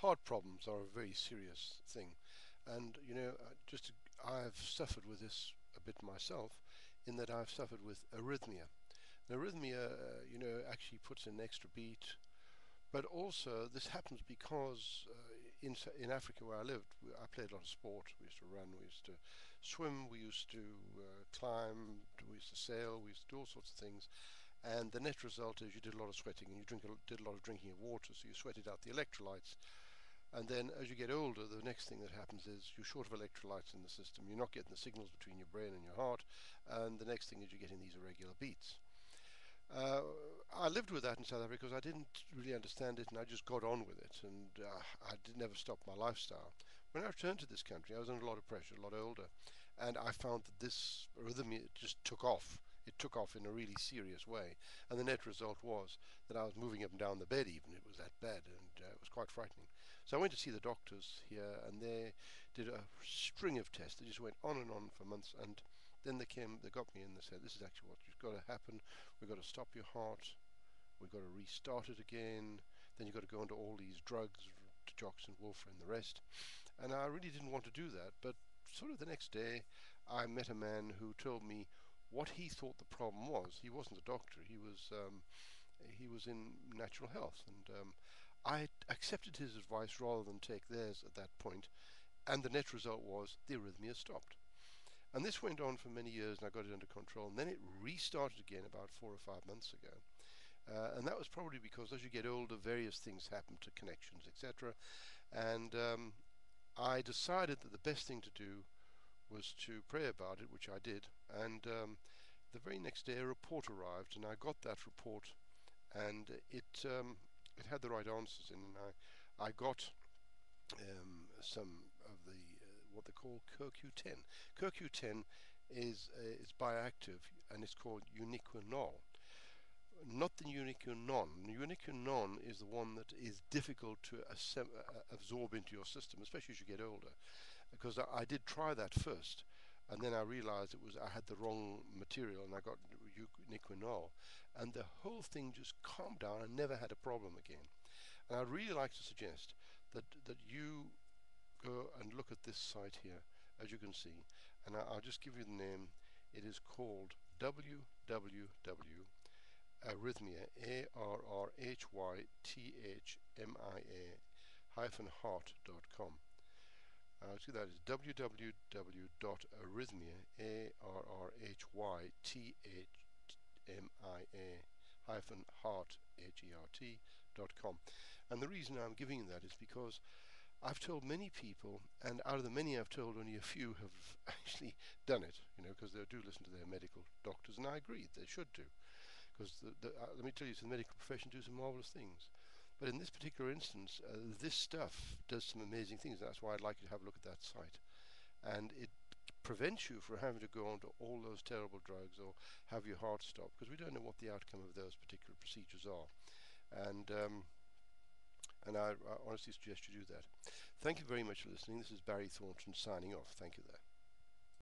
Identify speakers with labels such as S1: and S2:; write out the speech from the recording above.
S1: heart problems are a very serious thing, and I've suffered with this a bit myself, in that I've suffered with arrhythmia. Now, arrhythmia, actually puts in an extra beat, but also this happens because in Africa where I lived, I played a lot of sport. We used to run, we used to swim, we used to climb, we used to sail, we used to do all sorts of things. And the net result is you did a lot of sweating, and you did a lot of drinking of water, so you sweated out the electrolytes. And then as you get older, the next thing that happens is you're short of electrolytes in the system. You're not getting the signals between your brain and your heart, and the next thing is you're getting these irregular beats. I lived with that in South Africa because I didn't really understand it, and I just got on with it, and I did never stop my lifestyle. When I returned to this country, I was under a lot of pressure, a lot older, and I found that this arrhythmia just took off. It took off in a really serious way, and the net result was that I was moving up and down the bed even. It was that bad, and it was quite frightening. So I went to see the doctors here, and they did a string of tests. They just went on and on for months, and then they got me in, and they said, this is actually what's got to happen. We've got to stop your heart, we've got to restart it again, then you've got to go into all these drugs, Tojox and Wolfra and the rest. And I really didn't want to do that, but sort of the next day I met a man who told me what he thought the problem was. He wasn't a doctor, he was in natural health, and I accepted his advice rather than take theirs at that point, and the net result was the arrhythmia stopped. And this went on for many years, and I got it under control. And then it restarted again about 4 or 5 months ago. And that was probably because as you get older, various things happen to connections, etc. And I decided that the best thing to do was to pray about it, which I did. And the very next day, a report arrived, and I got that report, and it had the right answers in. And I got some of the what they call CoQ10. CoQ10 is bioactive, and it's called uniquinol. Not the uniquinone. The uniquinone is the one that is difficult to absorb into your system, especially as you get older. Because I did try that first, and then I realized I had the wrong material, and I got uniquinol, and the whole thing just calmed down. I never had a problem again. And I'd really like to suggest that you go and look at this site here, as you can see, and I'll just give you the name. It is called www.arrhythmia, arrhythmia-heart.com. So that is www.arrhythmia, arrhythmia-heart.com. And the reason I'm giving you that is because I've told many people, and out of the many I've told, only a few have actually done it, because they do listen to their medical doctors, and I agree, they should do. Because let me tell you, the medical profession do some marvelous things. But in this particular instance, this stuff does some amazing things. That's why I'd like you to have a look at that site. And it prevents you from having to go on to all those terrible drugs or have your heart stop, because we don't know what the outcome of those particular procedures are. And I honestly suggest you do that. Thank you very much for listening. This is Barry Thornton signing off. Thank you there.